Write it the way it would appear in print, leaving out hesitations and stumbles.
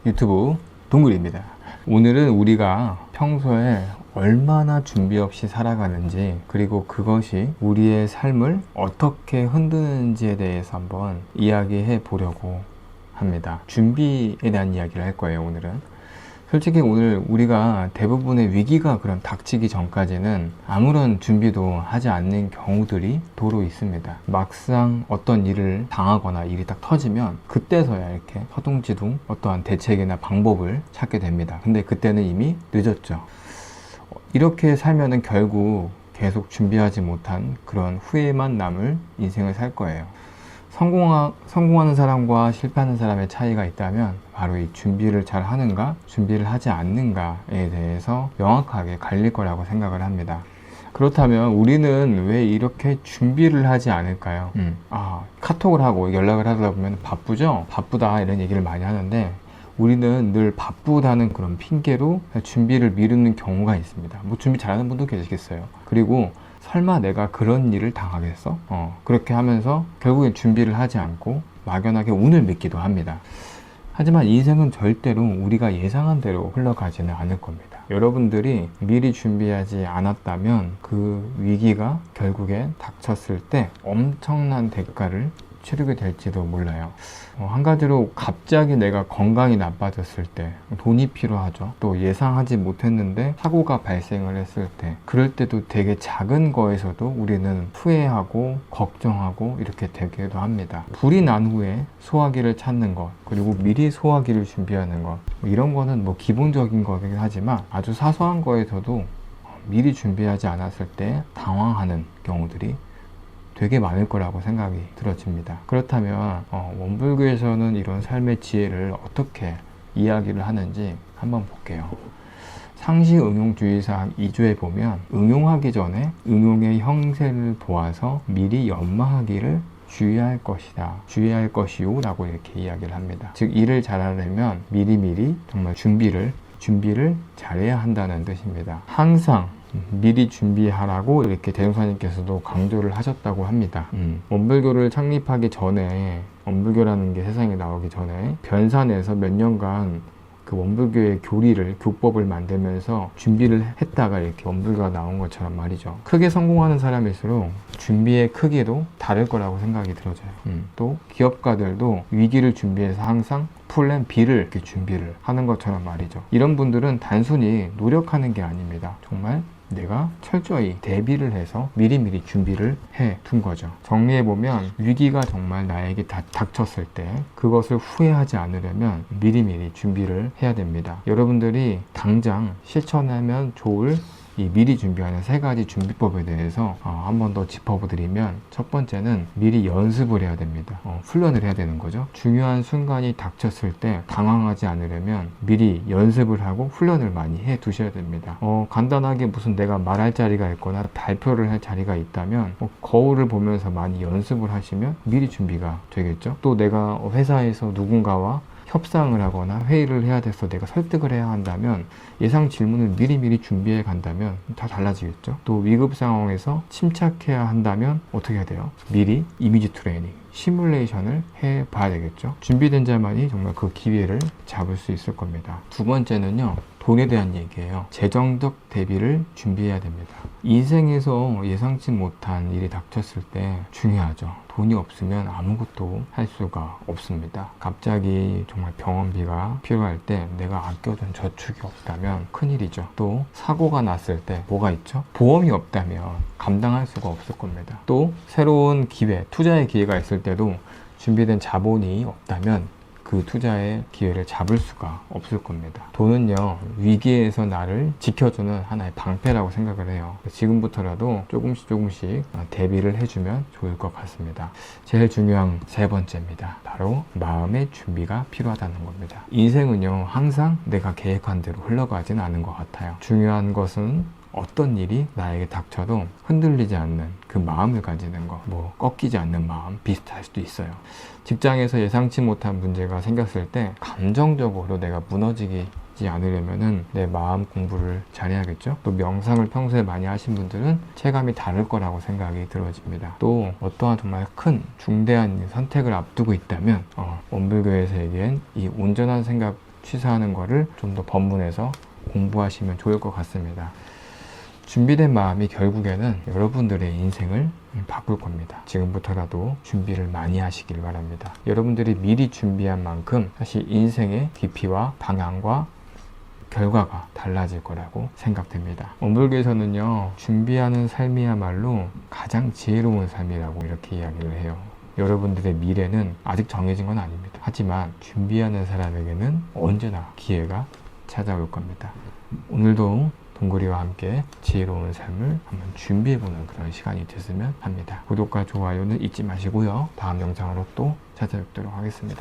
유튜브 동글입니다. 오늘은 우리가 평소에 얼마나 준비 없이 살아가는지, 그리고 그것이 우리의 삶을 어떻게 흔드는지에 대해서 한번 이야기해 보려고 합니다. 준비에 대한 이야기를 할 거예요, 오늘은. 솔직히 오늘 우리가 대부분의 위기가 그런 닥치기 전까지는 아무런 준비도 하지 않는 경우들이 도로 있습니다. 막상 어떤 일을 당하거나 일이 딱 터지면 그때서야 이렇게 허둥지둥 어떠한 대책이나 방법을 찾게 됩니다. 근데 그때는 이미 늦었죠. 이렇게 살면은 결국 계속 준비하지 못한 그런 후회만 남을 인생을 살 거예요. 성공하는 사람과 실패하는 사람의 차이가 있다면 바로 이 준비를 잘 하는가, 준비를 하지 않는가에 대해서 명확하게 갈릴 거라고 생각을 합니다. 그렇다면 우리는 왜 이렇게 준비를 하지 않을까요? 카톡을 하고 연락을 하다 보면 바쁘죠? 바쁘다 이런 얘기를 많이 하는데 우리는 늘 바쁘다는 그런 핑계로 준비를 미루는 경우가 있습니다. 뭐 준비 잘하는 분도 계시겠어요. 그리고 설마 내가 그런 일을 당하겠어? 그렇게 하면서 결국엔 준비를 하지 않고 막연하게 운을 믿기도 합니다. 하지만 인생은 절대로 우리가 예상한 대로 흘러가지는 않을 겁니다. 여러분들이 미리 준비하지 않았다면 그 위기가 결국엔 닥쳤을 때 엄청난 대가를 치르게 될지도 몰라요. 한 가지로 갑자기 내가 건강이 나빠졌을 때 돈이 필요하죠. 또 예상하지 못했는데 사고가 발생을 했을 때 그럴 때도 되게 작은 거에서도 우리는 후회하고 걱정하고 이렇게 되기도 합니다. 불이 난 후에 소화기를 찾는 것, 그리고 미리 소화기를 준비하는 것, 이런 거는 뭐 기본적인 거긴 하지만 아주 사소한 거에서도 미리 준비하지 않았을 때 당황하는 경우들이 되게 많을 거라고 생각이 들어집니다. 그렇다면 원불교에서는 이런 삶의 지혜를 어떻게 이야기를 하는지 한번 볼게요. 상시응용주의사항 2조에 보면 응용하기 전에 응용의 형세를 보아서 미리 연마하기를 주의할 것이다, 주의할 것이요 라고 이렇게 이야기를 합니다. 즉 일을 잘하려면 미리미리 정말 준비를 잘해야 한다는 뜻입니다. 항상 미리 준비하라고 이렇게 대종사님께서도 강조를 하셨다고 합니다. 원불교를 창립하기 전에, 원불교라는 게 세상에 나오기 전에 변산에서 몇 년간 그 원불교의 교법을 만들면서 준비를 했다가 이렇게 원불교가 나온 것처럼 말이죠. 크게 성공하는 사람일수록 준비의 크기도 다를 거라고 생각이 들어져요. 또 기업가들도 위기를 준비해서 항상 플랜 B를 이렇게 준비를 하는 것처럼 말이죠. 이런 분들은 단순히 노력하는 게 아닙니다. 정말 내가 철저히 대비를 해서 미리미리 준비를 해 둔 거죠. 정리해보면 위기가 정말 나에게 닥쳤을 때 그것을 후회하지 않으려면 미리미리 준비를 해야 됩니다. 여러분들이 당장 실천하면 좋을 이 미리 준비하는 3가지 준비법에 대해서 한 번 더 짚어드리면, 첫 번째는 미리 연습을 해야 됩니다. 훈련을 해야 되는 거죠. 중요한 순간이 닥쳤을 때 당황하지 않으려면 미리 연습을 하고 훈련을 많이 해 두셔야 됩니다. 간단하게 무슨 내가 말할 자리가 있거나 발표를 할 자리가 있다면 거울을 보면서 많이 연습을 하시면 미리 준비가 되겠죠. 또 내가 회사에서 누군가와 협상을 하거나 회의를 해야 돼서 내가 설득을 해야 한다면 예상 질문을 미리미리 준비해 간다면 다 달라지겠죠. 또 위급 상황에서 침착해야 한다면 어떻게 해야 돼요? 미리 이미지 트레이닝, 시뮬레이션을 해 봐야 되겠죠. 준비된 자만이 정말 그 기회를 잡을 수 있을 겁니다. 두 번째는요, 돈에 대한 얘기예요. 재정적 대비를 준비해야 됩니다. 인생에서 예상치 못한 일이 닥쳤을 때 중요하죠. 돈이 없으면 아무것도 할 수가 없습니다. 갑자기 정말 병원비가 필요할 때 내가 아껴둔 저축이 없다면 큰일이죠. 또 사고가 났을 때 뭐가 있죠? 보험이 없다면 감당할 수가 없을 겁니다. 또 새로운 기회, 투자의 기회가 있을 때도 준비된 자본이 없다면 그 투자의 기회를 잡을 수가 없을 겁니다. 돈은요, 위기에서 나를 지켜주는 하나의 방패라고 생각을 해요. 지금부터라도 조금씩 대비를 해주면 좋을 것 같습니다. 제일 중요한 3번째입니다. 바로 마음의 준비가 필요하다는 겁니다. 인생은요, 항상 내가 계획한 대로 흘러가진 않은 것 같아요. 중요한 것은 어떤 일이 나에게 닥쳐도 흔들리지 않는 그 마음을 가지는 거, 뭐 꺾이지 않는 마음, 비슷할 수도 있어요. 직장에서 예상치 못한 문제가 생겼을 때 감정적으로 내가 무너지지 않으려면은 내 마음 공부를 잘해야겠죠. 또 명상을 평소에 많이 하신 분들은 체감이 다를 거라고 생각이 들어집니다. 또 어떠한 정말 큰 중대한 선택을 앞두고 있다면 원불교에서 얘기한 이 온전한 생각 취사하는 거를 좀 더 법문해서 공부하시면 좋을 것 같습니다. 준비된 마음이 결국에는 여러분들의 인생을 바꿀 겁니다. 지금부터라도 준비를 많이 하시길 바랍니다. 여러분들이 미리 준비한 만큼 사실 인생의 깊이와 방향과 결과가 달라질 거라고 생각됩니다. 원불교에서는요, 준비하는 삶이야말로 가장 지혜로운 삶이라고 이렇게 이야기를 해요. 여러분들의 미래는 아직 정해진 건 아닙니다. 하지만 준비하는 사람에게는 언제나 기회가 찾아올 겁니다. 오늘도 동굴이와 함께 지혜로운 삶을 한번 준비해보는 그런 시간이 됐으면 합니다. 구독과 좋아요는 잊지 마시고요. 다음 영상으로 또 찾아뵙도록 하겠습니다.